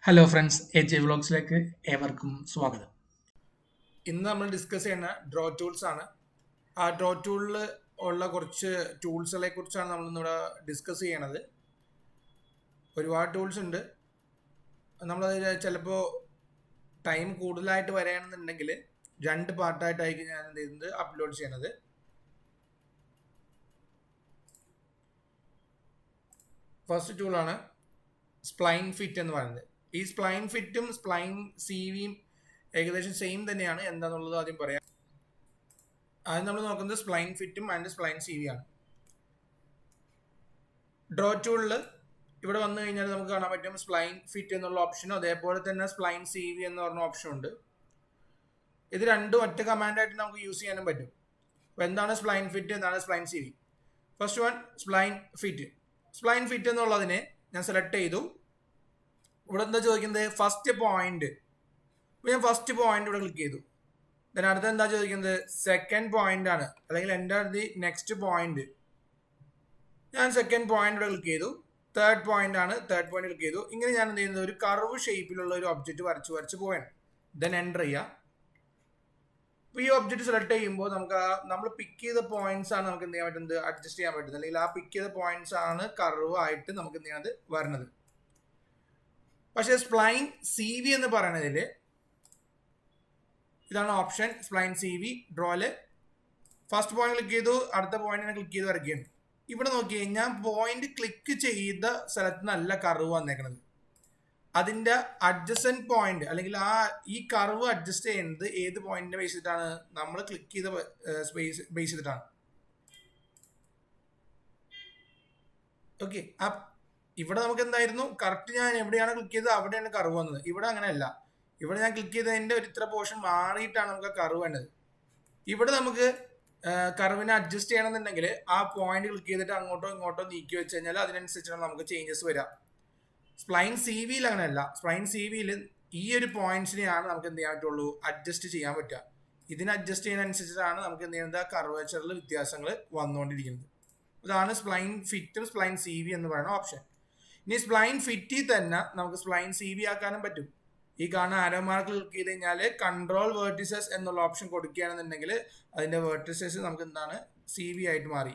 Hello friends, AJ വ്ളോഗ്സിലേക്ക് ഏവർക്കും സ്വാഗതം. ഇന്ന് നമ്മൾ ഡിസ്കസ് ചെയ്യുന്ന ഡ്രോ ടൂൾസ് ആണ്. ആ ഡ്രോ ടൂളിൽ ഉള്ള കുറച്ച് ടൂൾസുകളെ കുറിച്ചാണ് നമ്മൾ ഇന്നിവിടെ ഡിസ്കസ് ചെയ്യണത്. ഒരുപാട് ടൂൾസ് ഉണ്ട്. നമ്മളത് ചിലപ്പോൾ ടൈം കൂടുതലായിട്ട് വരികയാണെന്നുണ്ടെങ്കിൽ രണ്ട് പാർട്ടായിട്ടായിരിക്കും ഞാൻ എന്ത് ചെയ്യുന്നത് അപ്ലോഡ് ചെയ്യണത്. ഫസ്റ്റ് ടൂളാണ് സ്പ്ലൈൻ ഫിറ്റ് എന്ന് പറയുന്നത്. ഈ സ്പ്ലൈൻ ഫിറ്റും സ്പ്ലൈൻ സിവിയും ഏകദേശം സെയിം തന്നെയാണ്. എന്താണെന്നുള്ളത് ആദ്യം പറയാം. ആദ്യം നമ്മൾ നോക്കുന്നത് സ്പ്ലൈൻ ഫിറ്റും ആൻഡ് സ്പ്ലൈൻ സിവി ആണ്. ഡ്രോ ടൂളിൽ ഇവിടെ വന്നു കഴിഞ്ഞാൽ നമുക്ക് കാണാൻ പറ്റും സ്പ്ലൈൻ ഫിറ്റ് എന്നുള്ള ഓപ്ഷനും അതേപോലെ തന്നെ സ്പ്ലൈൻ സിവി എന്ന് പറഞ്ഞ ഓപ്ഷൻ ഉണ്ട്. ഇത് രണ്ടും ഒറ്റ കമാൻഡായിട്ട് നമുക്ക് യൂസ് ചെയ്യാനും പറ്റും. അപ്പോൾ എന്താണ് സ്പ്ലൈൻ ഫിറ്റ്, എന്താണ് spline CV? First one spline fit. Spline fit എന്നുള്ളതിനെ ഞാൻ സെലക്ട് ചെയ്തു. ഇവിടെ എന്താ ചോദിക്കുന്നത്? First point. അപ്പോൾ ഞാൻ ഫസ്റ്റ് പോയിന്റ് ഇവിടെ ക്ലിക്ക് ചെയ്തു. ദെൻ അടുത്ത എന്താ ചോദിക്കുന്നത്? സെക്കൻഡ് പോയിന്റ് ആണ്, അല്ലെങ്കിൽ എൻ്റർ ദി നെക്സ്റ്റ് പോയിന്റ്. ഞാൻ സെക്കൻഡ് പോയിന്റ് ഇവിടെ ക്ലിക്ക് ചെയ്തു. തേർഡ് പോയിന്റ് ആണ്, തേർഡ് പോയിന്റ് ക്ലിക്ക് ചെയ്തു. ഇങ്ങനെ ഞാൻ എന്ത് ചെയ്യുന്നത്? ഒരു കർവ് ഷേപ്പിലുള്ള ഒരു ഒബ്ജക്റ്റ് വരച്ച് പോയാണ്. ദെൻ എൻ്റർ ചെയ്യുക. അപ്പോൾ ഈ ഒബ്ജക്റ്റ് സെലക്ട് ചെയ്യുമ്പോൾ നമുക്ക് നമ്മൾ പിക്ക് ചെയ്ത പോയിന്റ്സ് ആണ് നമുക്ക് എന്ത് ചെയ്യാൻ പറ്റുന്നത്? അഡ്ജസ്റ്റ് ചെയ്യാൻ പറ്റുന്നത്. അല്ലെങ്കിൽ ആ പിക്ക് ചെയ്ത പോയിന്റ്സ് ആണ് കർവ് ആയിട്ട് നമുക്ക് എന്ത് ചെയ്യുന്നത്? വരുന്നത്. പക്ഷേ സ്പ്ലൈൻ സി വി എന്ന് പറയുന്നതിൽ ഇതാണ് ഓപ്ഷൻ. സ്പ്ലൈൻ സി വി ഡ്രോയില് ഫസ്റ്റ് പോയിന്റ് ക്ലിക്ക് ചെയ്തു, അടുത്ത പോയിന്റിനെ ക്ലിക്ക് ചെയ്ത് വരയ്ക്കുകയാണ്. ഇവിടെ നോക്കിയേ, ഞാൻ പോയിന്റ് ക്ലിക്ക് ചെയ്ത സ്ഥലത്ത് നല്ല കർവ് വന്നേക്കണത്. അതിന്റെ അഡ്ജസന്റ് പോയിന്റ് അല്ലെങ്കിൽ ഈ കർവ് അഡ്ജസ്റ്റ് ചെയ്യുന്നത് ഏത് പോയിന്റിനെ ബേസ് ചെയ്തിട്ടാണ്? നമ്മൾ ക്ലിക്ക് ചെയ്ത ബേസ് ചെയ്തിട്ടാണ്. ഓക്കെ, ഇവിടെ നമുക്ക് എന്തായിരുന്നു? കറക്റ്റ് ഞാൻ എവിടെയാണ് ക്ലിക്ക് ചെയ്തത് അവിടെയാണ് കർവ് വന്നത്. ഇവിടെ അങ്ങനെയല്ല. ഇവിടെ ഞാൻ ക്ലിക്ക് ചെയ്തതിന്റെ ഒരു ഇത്ര പോർഷൻ മാറിയിട്ടാണ് നമുക്ക് കർവ് വേണ്ടത്. ഇവിടെ നമുക്ക് കർവിനെ അഡ്ജസ്റ്റ് ചെയ്യണമെന്നുണ്ടെങ്കിൽ ആ പോയിന്റ് ക്ലിക്ക് ചെയ്തിട്ട് അങ്ങോട്ടോ ഇങ്ങോട്ടോ നീക്കി വെച്ച് കഴിഞ്ഞാൽ അതിനനുസരിച്ചാണ് നമുക്ക് ചേഞ്ചസ് വരിക. സ്പ്ലൈൻ സി വിയിൽ അങ്ങനെയല്ല. സ്പ്ലൈൻ സി വിയിൽ ഈ ഒരു പോയിന്റ്സിനെയാണ് നമുക്ക് എന്ത് ചെയ്യാൻ പറ്റുള്ളൂ? അഡ്ജസ്റ്റ് ചെയ്യാൻ പറ്റുക. ഇതിനെ അഡ്ജസ്റ്റ് ചെയ്യുന്നതനുസരിച്ചിട്ടാണ് നമുക്ക് എന്ത് ചെയ്യുന്നത്? കർവേച്ചറിൽ വ്യത്യാസങ്ങൾ വന്നുകൊണ്ടിരിക്കുന്നത്. ഇതാണ് സ്പ്ലൈൻ ഫിറ്റും സ്പ്ലൈൻ സി വി എന്ന് പറയുന്ന ഓപ്ഷൻ. ഇനി സ്പ്ലൈൻ ഫിറ്റിൽ തന്നെ നമുക്ക് സ്പ്ലൈൻ സി വി ആക്കാനും പറ്റും. ഈ കാണുന്ന ആരോ മാർക്ക് ക്ലിക്ക് ചെയ്ത് കഴിഞ്ഞാൽ കൺട്രോൾ വേർട്ടിസസ് എന്നുള്ള ഓപ്ഷൻ കൊടുക്കുകയാണെന്നുണ്ടെങ്കിൽ അതിന്റെ വേർട്ടിസസ് നമുക്ക് എന്താണ്? സി വി ആയിട്ട് മാറി.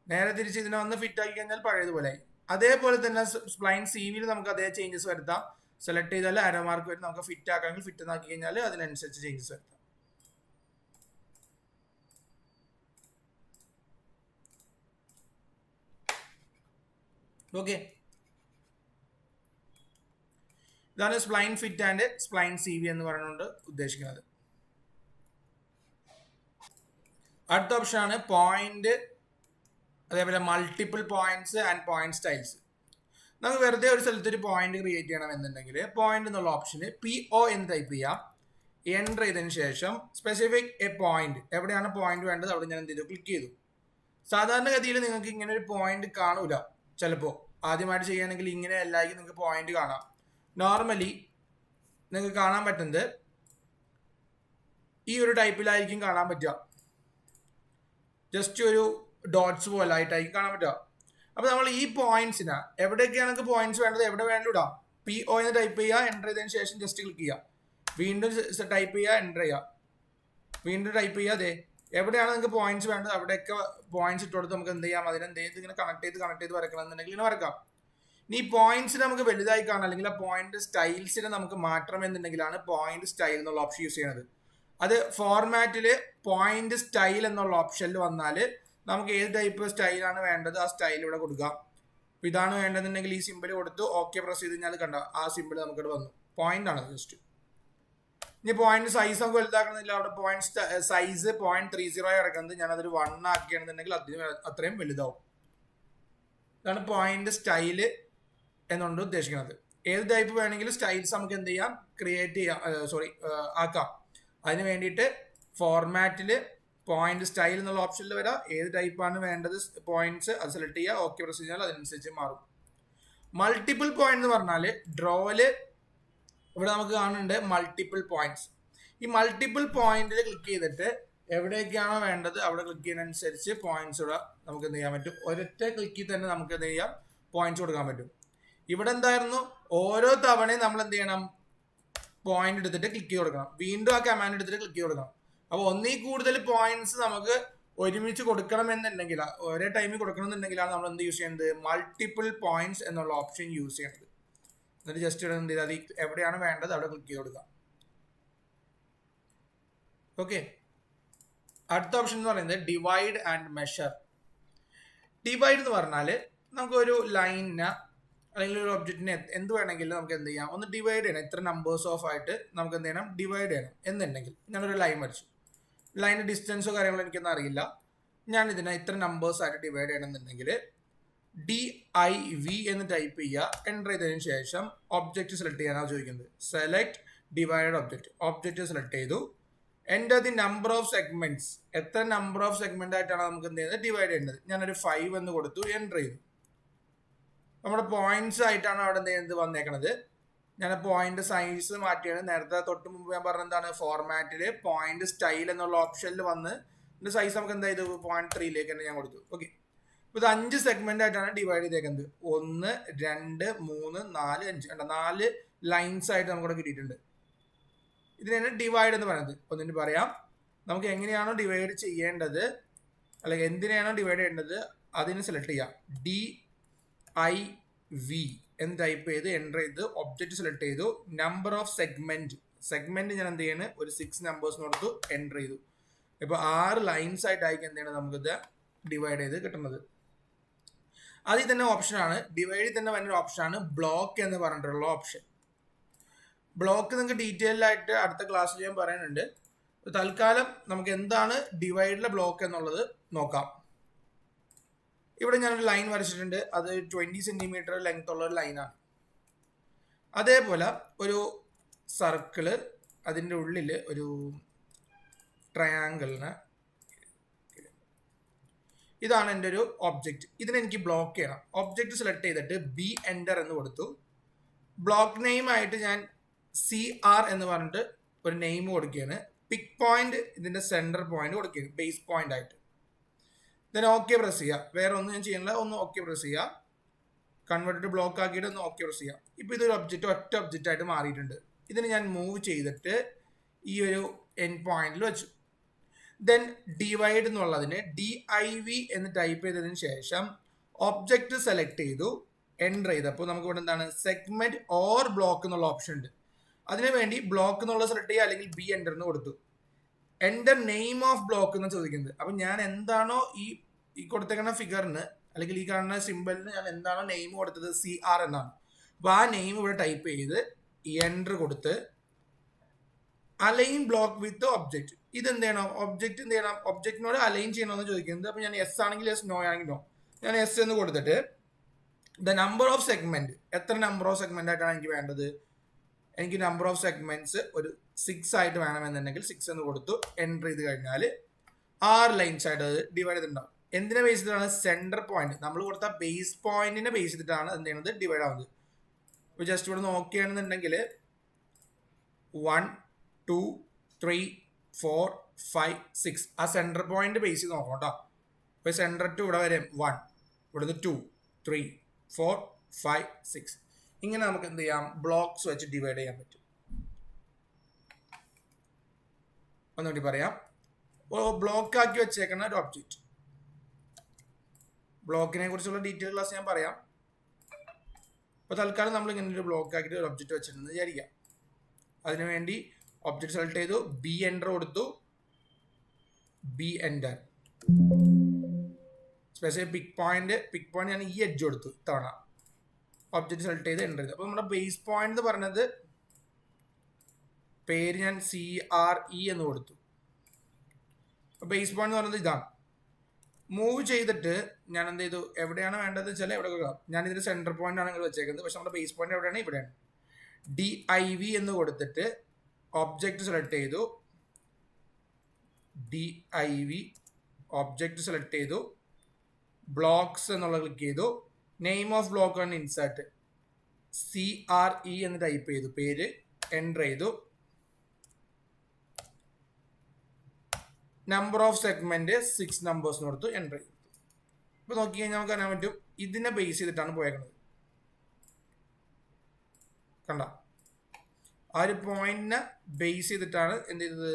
നേരെ തിരിച്ച് ഇതിനെ വന്ന് ഫിറ്റ് ആക്കി കഴിഞ്ഞാൽ പഴയതുപോലെ. അതേപോലെ തന്നെ സ്പ്ലൈൻ സി വിയിൽ നമുക്ക് അതേ ചേഞ്ചസ് വരുത്താം. സെലക്ട് ചെയ്താൽ ആരോ മാർക്ക് വരും. നമുക്ക് ഫിറ്റ് ആക്കാമെങ്കിൽ ഫിറ്റ് ആക്കി കഴിഞ്ഞാൽ അതിനനുസരിച്ച് ചേഞ്ചസ് വരുത്താം. ഓക്കെ, ഇതാണ് spline fit and spline C V എന്ന് പറഞ്ഞുകൊണ്ട് ഉദ്ദേശിക്കുന്നത്. അടുത്ത ഓപ്ഷൻ ആണ് പോയിന്റ്, അതേപോലെ multiple points and point styles. നമുക്ക് വെറുതെ ഒരു സ്ഥലത്ത് ഒരു പോയിന്റ് ക്രിയേറ്റ് ചെയ്യണം എന്നുണ്ടെങ്കിൽ പോയിന്റ് എന്നുള്ള ഓപ്ഷന് PO എന്ന് ടൈപ്പ് ചെയ്യാം. എൻ്റർ ചെയ്തതിന് ശേഷം സ്പെസിഫിക് എ പോയിന്റ്, എവിടെയാണ് പോയിന്റ് വേണ്ടത് അവിടെ ഞാൻ എന്ത് ചെയ്തു? ക്ലിക്ക് ചെയ്തു. സാധാരണഗതിയിൽ നിങ്ങൾക്ക് ഇങ്ങനെ ഒരു പോയിന്റ് കാണൂല. ചിലപ്പോൾ ആദ്യമായിട്ട് ചെയ്യുകയാണെങ്കിൽ ഇങ്ങനെ എല്ലാവർക്കും നിങ്ങൾക്ക് പോയിന്റ് കാണാം. നോർമലി നിങ്ങൾക്ക് കാണാൻ പറ്റുന്നത് ഈ ഒരു ടൈപ്പിലായിരിക്കും കാണാൻ പറ്റുക. ജസ്റ്റ് ഒരു ഡോട്ട്സ് പോലെ ആയിട്ടായിരിക്കും കാണാൻ പറ്റുക. അപ്പോൾ നമ്മൾ ഈ പോയിന്റ്സിന് എവിടെയൊക്കെയാണ് നിങ്ങൾക്ക് പോയിന്റ്സ് വേണ്ടത് എവിടെ വേണമെങ്കിലും ഇടാം. PO എന്ന് ടൈപ്പ് ചെയ്യുക, എൻ്റർ ചെയ്തതിന് ശേഷം ജസ്റ്റ് ക്ലിക്ക് ചെയ്യുക. വീണ്ടും ടൈപ്പ് ചെയ്യുക, എൻ്റർ ചെയ്യുക, വീണ്ടും ടൈപ്പ് ചെയ്യുക. അതെ, എവിടെയാണ് നിങ്ങൾക്ക് പോയിന്റ്സ് വേണ്ടത് അവിടെയൊക്കെ പോയിന്റ്സ് ഇട്ട് കൊടുത്ത് നമുക്ക് എന്ത് ചെയ്യാം? അതിനെന്ത് ഇങ്ങനെ കണക്ട് ചെയ്ത് വരക്കണം എന്നുണ്ടെങ്കിൽ ഇങ്ങനെ വരക്കാം. ഇനി പോയിന്റ്സിനെ നമുക്ക് വലുതായി കാണാം അല്ലെങ്കിൽ ആ പോയിന്റ് സ്റ്റൈൽസിനെ നമുക്ക് മാറ്റണം എന്നുണ്ടെങ്കിലാണ് പോയിന്റ് സ്റ്റൈൽ എന്നുള്ള ഓപ്ഷൻ യൂസ് ചെയ്യുന്നത്. അത് ഫോർമാറ്റിൽ പോയിന്റ് സ്റ്റൈൽ എന്നുള്ള ഓപ്ഷനിൽ വന്നാൽ നമുക്ക് ഏത് ടൈപ്പ് സ്റ്റൈലാണ് വേണ്ടത് ആ സ്റ്റൈൽ ഇവിടെ കൊടുക്കാം. അപ്പോൾ ഇതാണ് വേണ്ടതെന്നുണ്ടെങ്കിൽ ഈ സിമ്പിൾ കൊടുത്തു ഓക്കെ പ്രസ് ചെയ്ത് കഴിഞ്ഞാൽ കണ്ട ആ സിമ്പിൾ നമുക്കിവിടെ വന്നു. പോയിന്റ് ആണ് ജസ്റ്റ്. ഇനി പോയിന്റ് സൈസ് നമുക്ക് വലുതാക്കണമെന്നില്ല. അവിടെ പോയിന്റ് സൈസ് 0.30 കിടക്കുന്നത് ഞാൻ അതൊരു 1 ആക്കുകയാണെന്നുണ്ടെങ്കിൽ അതിന് അത്രയും വലുതാവും. ഇതാണ് പോയിന്റ് സ്റ്റൈല് എന്നുകൊണ്ട് ഉദ്ദേശിക്കുന്നത്. ഏത് ടൈപ്പ് വേണമെങ്കിലും സ്റ്റൈൽസ് നമുക്ക് എന്ത് ചെയ്യാം? ക്രിയേറ്റ് ചെയ്യാം, ആക്കാം. അതിന് വേണ്ടിയിട്ട് ഫോർമാറ്റിൽ പോയിന്റ് സ്റ്റൈൽ എന്നുള്ള ഓപ്ഷനിൽ വരാം. ഏത് ടൈപ്പാണ് വേണ്ടത് പോയിന്റ്സ് അത് സെലക്ട് ചെയ്യുക, ഓക്കെ പ്രസ് ചെയ്താൽ അതിനനുസരിച്ച് മാറും. മൾട്ടിപ്പിൾ പോയിന്റ് എന്ന് പറഞ്ഞാൽ ഡ്രോയില് ഇവിടെ നമുക്ക് കാണുന്നുണ്ട് മൾട്ടിപ്പിൾ പോയിന്റ്സ്. ഈ മൾട്ടിപ്പിൾ പോയിന്റിൽ ക്ലിക്ക് ചെയ്തിട്ട് എവിടെയൊക്കെയാണോ വേണ്ടത് അവിടെ ക്ലിക്ക് ചെയ്യുന്നതനുസരിച്ച് പോയിന്റ്സ് ഇവിടെ നമുക്ക് എന്ത് ചെയ്യാൻ പറ്റും? ഒരൊറ്റ ക്ലിക്കിൽ തന്നെ നമുക്ക് എന്ത് ചെയ്യാം? പോയിന്റ്സ് കൊടുക്കാൻ പറ്റും. ഇവിടെ എന്തായിരുന്നു, ഓരോ തവണയും നമ്മൾ എന്ത് ചെയ്യണം, പോയിന്റ് എടുത്തിട്ട് ക്ലിക്ക് ചെയ്ത് കൊടുക്കണം, വീണ്ടും ആ കമാൻഡ് എടുത്തിട്ട് ക്ലിക്ക് ചെയ്ത് കൊടുക്കണം. അപ്പോൾ ഒന്നിൽ കൂടുതൽ പോയിന്റ്സ് നമുക്ക് ഒരുമിച്ച് കൊടുക്കണം എന്നുണ്ടെങ്കിൽ, ഒരേ ടൈമിൽ കൊടുക്കണം എന്നുണ്ടെങ്കിലാണ് നമ്മൾ എന്ത് യൂസ് ചെയ്യുന്നത്, മൾട്ടിപ്പിൾ പോയിന്റ്സ് എന്നുള്ള ഓപ്ഷൻ യൂസ് ചെയ്യേണ്ടത്. എന്നിട്ട് ജസ്റ്റ് ഇവിടെ എന്ത് ചെയ്താൽ അത് എവിടെയാണ് വേണ്ടത് അവിടെ ക്ലിക്ക് ചെയ്ത് കൊടുക്കുക. ഓക്കെ, അടുത്ത ഓപ്ഷൻ എന്ന് പറയുന്നത് ഡിവൈഡ് ആൻഡ് മെഷർ. ഡിവൈഡ് എന്ന് പറഞ്ഞാൽ നമുക്കൊരു ലൈനിനെ അല്ലെങ്കിൽ ഒരു ഒബ്ജക്റ്റിനെ എന്ത് വേണമെങ്കിലും നമുക്ക് എന്ത് ചെയ്യാം, ഒന്ന് ഡിവൈഡ് ചെയ്യണം. ഇത്ര നമ്പേഴ്സ് ഓഫ് ആയിട്ട് നമുക്ക് എന്ത് ചെയ്യണം, ഡിവൈഡ് ചെയ്യണം എന്നുണ്ടെങ്കിൽ, ഞാനൊരു ലൈൻ വരച്ചു, ലൈനിൻ്റെ ഡിസ്റ്റൻസോ കാര്യങ്ങളോ എനിക്കൊന്നും അറിയില്ല, ഞാൻ ഇതിനെ ഇത്ര നമ്പേഴ്സ് ആയിട്ട് ഡിവൈഡ് ചെയ്യണമെന്നുണ്ടെങ്കിൽ DIV എന്ന് ടൈപ്പ് ചെയ്യുക. എൻ്റർ ചെയ്തതിന് ശേഷം ഒബ്ജക്റ്റ് സെലക്ട് ചെയ്യാനാണ് ചോദിക്കുന്നത്. സെലക്ട് ഡിവൈഡ് ഒബ്ജക്റ്റ് സെലക്ട് ചെയ്തു. Enter the number of segments, എത്ര നമ്പർ ഓഫ് സെഗ്മെന്റ് ആയിട്ടാണ് നമുക്ക് എന്ത് ചെയ്യുന്നത്, ഡിവൈഡ് ചെയ്യേണ്ടത്. ഞാനൊരു 5 എന്ന് കൊടുത്തു, എൻ്റർ ചെയ്തു. നമ്മുടെ പോയിന്റ്സ് ആയിട്ടാണ് അവിടെ എന്ത് ചെയ്യുന്നത് വന്നേക്കണത്. ഞാൻ പോയിന്റ് സൈസ് മാറ്റിയാണ്. നേരത്തെ തൊട്ട് മുമ്പ് ഞാൻ പറഞ്ഞ എന്താണ്, ഫോർമാറ്റിൽ പോയിന്റ് സ്റ്റൈൽ എന്നുള്ള ഓപ്ഷനിൽ വന്ന് ഇതിന്റെ സൈസ് നമുക്ക് എന്താ ചെയ്തു, 0.3 തന്നെ ഞാൻ കൊടുത്തു. ഓക്കെ, ഇപ്പൊ ഇത് 5 സെഗ്മെന്റ് ആയിട്ടാണ് ഡിവൈഡ് ചെയ്തേക്കുന്നത്. 1 2 3 4 5 4 ലൈൻസ് ആയിട്ട് നമുക്കിവിടെ കിട്ടിയിട്ടുണ്ട്. ഇതിനാണ് ഡിവൈഡ് എന്ന് പറയുന്നത്. ഒന്നിന് പറയാം, നമുക്ക് എങ്ങനെയാണോ ഡിവൈഡ് ചെയ്യേണ്ടത് അല്ലെങ്കിൽ എന്തിനെയാണോ ഡിവൈഡ് ചെയ്യേണ്ടത് അതിന് സെലക്ട് ചെയ്യാം. DIV എന്ന് ടൈപ്പ് ചെയ്ത് എൻ്റർ ചെയ്ത് ഒബ്ജക്റ്റ് സെലക്ട് ചെയ്തു. നമ്പർ ഓഫ് സെഗ്മെന്റ് ഞാൻ എന്ത് ചെയ്യണം, ഒരു 6 നമ്പേഴ്സ് കൊടുത്തു, എൻ്റർ ചെയ്തു. ഇപ്പോൾ 6 ലൈൻസ് ആയിട്ടായിരിക്കും എന്ത് ചെയ്യണം നമുക്കിത് ഡിവൈഡ് ചെയ്ത് കിട്ടുന്നത്. അതിൽ തന്നെ ഓപ്ഷനാണ്, ഡിവൈഡിൽ തന്നെ വരുന്ന ഓപ്ഷനാണ് ബ്ലോക്ക് എന്ന് പറഞ്ഞിട്ടുള്ള ഓപ്ഷൻ. ബ്ലോക്ക് നിങ്ങൾക്ക് ഡീറ്റെയിൽ ആയിട്ട് അടുത്ത ക്ലാസ്സിൽ ഞാൻ പറയുന്നുണ്ട്. തൽക്കാലം നമുക്ക് എന്താണ് ഡിവൈഡിലെ ബ്ലോക്ക് എന്നുള്ളത് നോക്കാം. ഇവിടെ ഞാനൊരു ലൈൻ വരച്ചിട്ടുണ്ട്, അത് 20 സെന്റിമീറ്റർ ലെങ്ത് ഉള്ള ഒരു ലൈനാണ്. അതേപോലെ ഒരു സർക്കിള്, അതിൻ്റെ ഉള്ളിൽ ഒരു ട്രയാങ്കിളിന്, ഇതാണ് എൻ്റെ ഒരു ഒബ്ജക്റ്റ്. ഇതിനെ എനിക്ക് ബ്ലോക്ക് ചെയ്യണം. ഒബ്ജക്റ്റ് സെലക്ട് ചെയ്തിട്ട് ബി എൻ്റർ എന്ന് കൊടുത്തു. ബ്ലോക്ക് നെയിം ആയിട്ട് ഞാൻ CR എന്ന് പറഞ്ഞിട്ട് ഒരു നെയിം കൊടുക്കുകയാണ്. പിക് പോയിന്റ് ഇതിന്റെ സെന്റർ പോയിന്റ് കൊടുക്കുകയാണ്, ബേസ് പോയിന്റ് ആയിട്ട്. ദെൻ ഓക്കെ പ്രസ് ചെയ്യുക. വേറെ ഒന്നും ഞാൻ ചെയ്യണില്ല, ഒന്ന് ഓക്കെ പ്രസ് ചെയ്യുക. കൺവേർട്ട് ബ്ലോക്ക് ആക്കിയിട്ട് ഒന്ന് ഓക്കെ പ്രസ് ചെയ്യാം. ഇപ്പോൾ ഇതൊരു ഒബ്ജക്റ്റ്, ഒറ്റ ഒബ്ജക്റ്റ് ആയിട്ട് മാറിയിട്ടുണ്ട്. ഇതിന് ഞാൻ മൂവ് ചെയ്തിട്ട് ഈ ഒരു എൻഡ് പോയിന്റിൽ വെച്ചു. ദെൻ ഡിവൈഡ് എന്നുള്ളതിന് DIV എന്ന് ടൈപ്പ് ചെയ്തതിന് ശേഷം ഒബ്ജക്റ്റ് സെലക്ട് ചെയ്തു, എൻ്റർ ചെയ്തപ്പോൾ നമുക്ക് ഇവിടെ എന്താണ്, സെഗ്മെന്റ് ഓർ ബ്ലോക്ക് എന്നുള്ള ഓപ്ഷൻ ഉണ്ട്. അതിനു വേണ്ടി ബ്ലോക്ക് എന്നുള്ള സെലക്ട് ചെയ്യുക, അല്ലെങ്കിൽ ബി എൻ്റർ എന്ന് കൊടുത്തു. എൻ്റർ നെയിം ഓഫ് ബ്ലോക്ക് എന്ന് ചോദിക്കുന്നത്. അപ്പം ഞാൻ എന്താണോ ഈ കൊടുത്തേക്കുന്ന ഫിഗറിന് അല്ലെങ്കിൽ ഈ കാണുന്ന സിമ്പിളിന് ഞാൻ എന്താണോ നെയിം കൊടുത്തത്, CR എന്നാണ്. അപ്പോൾ ആ നെയിം ഇവിടെ ടൈപ്പ് ചെയ്ത് എൻ്റർ കൊടുത്ത് അലൈൻ ബ്ലോക്ക് വിത്ത് ഒബ്ജക്റ്റ്. ഇത് എന്ത് ചെയ്യണം, ഒബ്ജക്റ്റ് എന്ത് ചെയ്യണം, ഒബ്ജക്റ്റിനോട് അലൈൻ ചെയ്യണമെന്ന് ചോദിക്കുന്നത്. അപ്പോൾ ഞാൻ യെസ് ആണെങ്കിൽ യെസ്, നോ ആണെങ്കിൽ നോ. ഞാൻ യെസ് എന്ന് കൊടുത്തിട്ട് ദ നമ്പർ ഓഫ് സെഗ്മെന്റ്, എത്ര നമ്പർ ഓഫ് സെഗ്മെന്റ് ആയിട്ടാണ് എനിക്ക് വേണ്ടത്, എനിക്ക് നമ്പർ ഓഫ് സെഗ്മെന്റ്സ് ഒരു 6 ആയിട്ട് വേണമെന്നുണ്ടെങ്കിൽ 6 എന്ന് കൊടുത്തു. എൻ്റർ ചെയ്ത് കഴിഞ്ഞാൽ 6 ലൈൻസ് ആയിട്ട് അത് ഡിവൈഡ് ചെയ്തിട്ടുണ്ടാവും. എന്തിനെ ബേസ് ചെയ്തിട്ടാണ്, സെന്റർ പോയിന്റ്, നമ്മൾ കൊടുത്ത ബേസ് പോയിന്റിനെ ബേസ് ചെയ്തിട്ടാണ് എന്ത് ചെയ്യുന്നത്, ഡിവൈഡ് ആവുന്നത്. ഇപ്പോൾ ജസ്റ്റ് ഇവിടെ നോക്കുകയാണെന്നുണ്ടെങ്കിൽ 1 2 3 4 5 6 ആ സെന്റർ പോയിന്റ് ബേസ് ചെയ്ത് നോക്കാം കേട്ടോ. ഇപ്പോൾ സെന്റർ ടു ഇവിടെ വരെ 1, ഇവിടുന്ന് 2 3 4 5 6 ഇങ്ങനെ നമുക്ക് എന്ത് ചെയ്യാം, ബ്ലോക്സ് വെച്ച് ഡിവൈഡ് ചെയ്യാൻ പറ്റും. ഒന്നുകൂടി പറയാം. ബ്ലോക്ക് ആക്കി വെച്ചേക്കുന്ന ഒരു ഒബ്ജക്റ്റ്, ബ്ലോക്കിനെ കുറിച്ചുള്ള ഡീറ്റെയിൽ ക്ലാസ് ഞാൻ പറയാം. അപ്പോൾ തൽക്കാലം നമ്മൾ ഇങ്ങനെ ഒരു ബ്ലോക്ക് ആക്കിയിട്ട് ഒരു ഒബ്ജക്റ്റ് വെച്ചിട്ടുണ്ടെന്ന് വിചാരിക്കാം. അതിനുവേണ്ടി ഒബ്ജക്റ്റ് സെലക്ട് ചെയ്തു, ബി എൻ്റർ കൊടുത്തു, B enter. Special pick point ഞാൻ ഈ എഡ്ജ് കൊടുത്തു തവണ. ഒബ്ജക്റ്റ് സെലക്ട് ചെയ്ത് എൻ്റർ ചെയ്തു. അപ്പോൾ നമ്മുടെ ബേസ് പോയിന്റ് എന്ന് പറഞ്ഞത് പേര് ഞാൻ CRE എന്ന് കൊടുത്തു. ബേസ് പോയിന്റ് എന്ന് പറയുന്നത് ഇതാണ്. മൂവ് ചെയ്തിട്ട് ഞാൻ എന്ത് ചെയ്തു, എവിടെയാണ് വേണ്ടത് വെച്ചാൽ എവിടെ കൊടുക്കാം. ഞാൻ ഇതിന്റെ സെന്റർ പോയിന്റ് ആണ് നിങ്ങൾ വെച്ചേക്കുന്നത്, പക്ഷെ നമ്മുടെ ബേസ് പോയിന്റ് എവിടെയാണ്, ഇവിടെയാണ്. DIV എന്ന് കൊടുത്തിട്ട് ഒബ്ജക്റ്റ് സെലക്ട് ചെയ്തു, DIV ഒബ്ജക്റ്റ് സെലക്ട് ചെയ്തു, ബ്ലോക്സ് എന്നുള്ള ക്ലിക്ക് ചെയ്തു. നെയിം ഓഫ് ബ്ലോക്ക് ആണ് ഇൻസേർട്ട്, CRE എന്ന് ടൈപ്പ് ചെയ്തു, പേര് എൻ്റർ ചെയ്തു. നമ്പർ ഓഫ് സെഗ്മെന്റ് 6 നമ്പേഴ്സ് കൊടുത്തു, എൻ്റർ ചെയ്തു. ഇപ്പോൾ നോക്കി കഴിഞ്ഞാൽ നമുക്ക് അറിയാൻ പറ്റും ഇതിനെ ബേസ് ചെയ്തിട്ടാണ് പോയേക്കുന്നത്. കണ്ട ആ ഒരു പോയിന്റിനെ ബേസ് ചെയ്തിട്ടാണ് എന്ത് ചെയ്തത്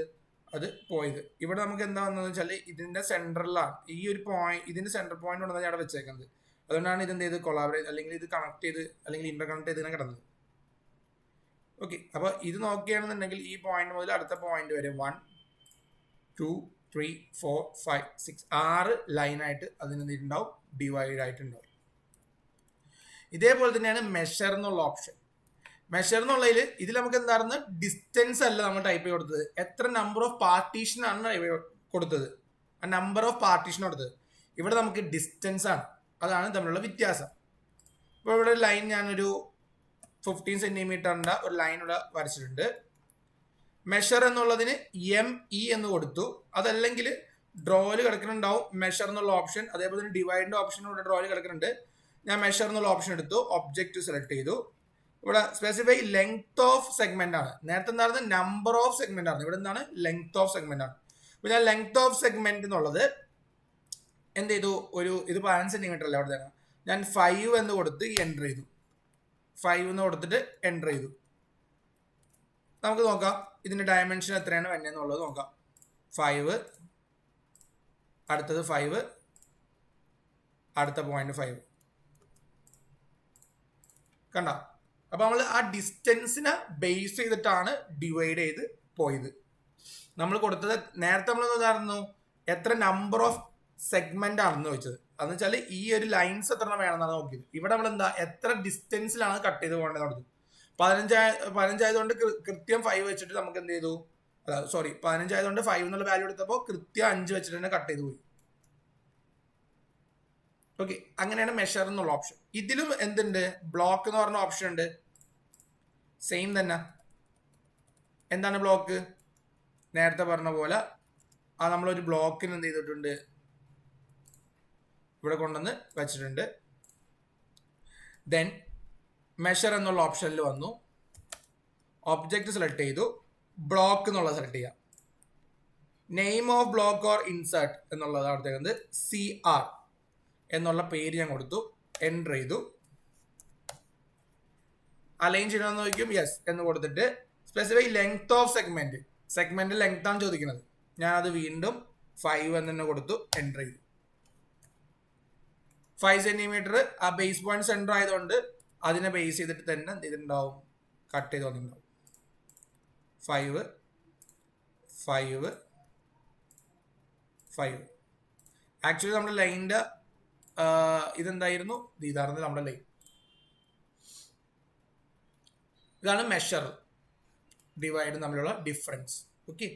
അത് പോയത്. ഇവിടെ നമുക്ക് എന്താ വന്നതെന്ന് വെച്ചാൽ ഇതിന്റെ സെന്ററിലാണ് ഈ ഒരു പോയിന്റ്, ഇതിന്റെ സെന്റർ പോയിന്റ് ഉണ്ടെന്ന് ഞാൻ അവിടെ വെച്ചേക്കുന്നത്. അതുകൊണ്ടാണ് ഇതെന്ത് ചെയ്ത് കൊളാബറേറ്റ് അല്ലെങ്കിൽ ഇത് കണക്ട് ചെയ്ത് അല്ലെങ്കിൽ ഇന്റർ കണക്ട് ചെയ്ത് കിടന്നത്. ഓക്കെ, അപ്പൊ ഇത് നോക്കുകയാണെന്നുണ്ടെങ്കിൽ ഈ പോയിന്റ് മുതൽ അടുത്ത പോയിന്റ് വരെ 1 2 3 4 5 6 6 ലൈനായിട്ട് അതിനെന്തുണ്ടാവും, ഡിവൈഡ് ആയിട്ടുണ്ടാവും. ഇതേപോലെ തന്നെയാണ് മെഷർ എന്നുള്ള ഓപ്ഷൻ. മെഷർ എന്നുള്ളതിൽ ഇതിൽ നമുക്ക് എന്താണെന്ന് ഡിസ്റ്റൻസ് അല്ല നമ്മൾ ടൈപ്പ് ചെയ്ത് കൊടുത്തത്, എത്ര നമ്പർ ഓഫ് പാർട്ടീഷൻ ആണ് കൊടുത്തത്, ആ നമ്പർ ഓഫ് പാർട്ടീഷൻ കൊടുത്തത്. ഇവിടെ നമുക്ക് ഡിസ്റ്റൻസ് ആണ്, അതാണ് തമ്മിലുള്ള വ്യത്യാസം. ഇപ്പോൾ ഇവിടെ ലൈൻ ഞാനൊരു 15 സെന്റിമീറ്ററിന്റെ ഒരു ലൈൻ ഇവിടെ വരച്ചിട്ടുണ്ട്. മെഷർ എന്നുള്ളതിന് ME എന്ന് കൊടുത്തു. അതല്ലെങ്കിൽ ഡ്രോയിൽ കിടക്കുന്നുണ്ടാവും മെഷർ എന്നുള്ള ഓപ്ഷൻ. അതേപോലെ തന്നെ ഡിവൈഡിന്റെ ഓപ്ഷൻ ഇവിടെ ഡ്രോയിൽ കിടക്കുന്നുണ്ട്. ഞാൻ മെഷർ എന്നുള്ള ഓപ്ഷൻ എടുത്തു, ഒബ്ജക്റ്റ് സെലക്ട് ചെയ്തു. ഇവിടെ സ്പെസിഫൈ ലെങ്ത് ഓഫ് സെഗ്മെന്റ് ആണ്. നേരത്തെ എന്തായിരുന്നു, നമ്പർ ഓഫ് സെഗ്മെന്റ് ആണ്. ഇവിടെ എന്താണ്, ലെങ്ത് ഓഫ് സെഗ്മെന്റ് ആണ്. അപ്പൊ ഞാൻ ലെങ്ത് ഓഫ് സെഗ്മെന്റ് എന്നുള്ളത് എന്ത് ചെയ്തു, ഒരു ഇത് 15 സെന്റിമീറ്റർ അല്ല അവിടെ തന്നെ, ഞാൻ 5 എന്ന് കൊടുത്ത് എൻ്റർ ചെയ്തു. 5 എന്ന് കൊടുത്തിട്ട് എൻ്റർ ചെയ്തു. നമുക്ക് നോക്കാം ഇതിന്റെ ഡയമെൻഷൻ എത്രയാണ് വേണ്ടതെന്നുള്ളത് നോക്കാം. 5, അടുത്തത് 5, അടുത്ത പോയിന്റ് 5. കണ്ട, അപ്പൊ നമ്മൾ ആ ഡിസ്റ്റൻസിനെ ബേസ് ചെയ്തിട്ടാണ് ഡിവൈഡ് ചെയ്ത് പോയത്. നമ്മൾ കൊടുത്തത് നേരത്തെ നമ്മൾ എന്തായിരുന്നു, എത്ര നമ്പർ ഓഫ് സെഗ്മെന്റ് ആണെന്ന് ചോദിച്ചത്. അതെന്ന് വെച്ചാൽ ഈ ഒരു ലൈൻസ് എത്ര വേണമെന്നാണ് നോക്കിയത്. ഇവിടെ നമ്മൾ എന്താ, എത്ര ഡിസ്റ്റൻസിലാണ് കട്ട് ചെയ്ത് പോകേണ്ടത് കൊടുത്തു. 15 ആയതുകൊണ്ട് കൃത്യം 5 വെച്ചിട്ട് നമുക്ക് എന്ത് ചെയ്തു, 15 ആയതുകൊണ്ട് 5 എന്നുള്ള വാല്യൂ എടുത്തപ്പോൾ കൃത്യം 5 വെച്ചിട്ട് തന്നെ കട്ട് ചെയ്ത് പോയി. ഓക്കെ, അങ്ങനെയാണ് മെഷർ എന്നുള്ള ഓപ്ഷൻ. ഇതിലും എന്തുണ്ട്, ബ്ലോക്ക് എന്ന് പറഞ്ഞ ഓപ്ഷൻ ഉണ്ട്. സെയിം തന്നെ. എന്താണ് ബ്ലോക്ക്, നേരത്തെ പറഞ്ഞ പോലെ ആ നമ്മളൊരു ബ്ലോക്കിന് എന്ത് ചെയ്തിട്ടുണ്ട്, ഇവിടെ കൊണ്ടുവന്ന് വെച്ചിട്ടുണ്ട്. ദെൻ മെഷർ എന്നുള്ള ഓപ്ഷനിൽ വന്നു, ഒബ്ജക്റ്റ് സെലക്ട് ചെയ്തു, ബ്ലോക്ക് എന്നുള്ള സെലക്ട് ചെയ്യാം. Name of block or insert എന്നുള്ളത് അവിടുത്തെ CR എന്നുള്ള പേര് ഞാൻ കൊടുത്തു, എൻ്റർ ചെയ്തു. അലൈൻ ചെയ്യണമെന്ന് ചോദിക്കും, യെസ് എന്ന് കൊടുത്തിട്ട് specify length of segment, segment length ആണ് ചോദിക്കുന്നത്. ഞാൻ അത് വീണ്ടും 5 എന്ന് തന്നെ കൊടുത്തു, എൻ്റർ ചെയ്തു. 5 സെന്റിമീറ്റർ ആ ബേസ് പോയിന്റ് സെന്റർ ആയതുകൊണ്ട് അതിനെ ബേസ് ചെയ്തിട്ട് തന്നെ ഇതിണ്ടാവും, കട്ട് ചെയ്ത് വന്നിട്ടുണ്ടാവും. 5 5 5. ആക്ച്വലി നമ്മുടെ ലൈനിന്റെ ഇതെന്തായിരുന്നു, ഇതായിരുന്നു നമ്മുടെ ലൈൻ. ഇതാണ് മെഷർ ഡിവൈഡ് തമ്മിലുള്ള ഡിഫറൻസ്. ഓക്കെ.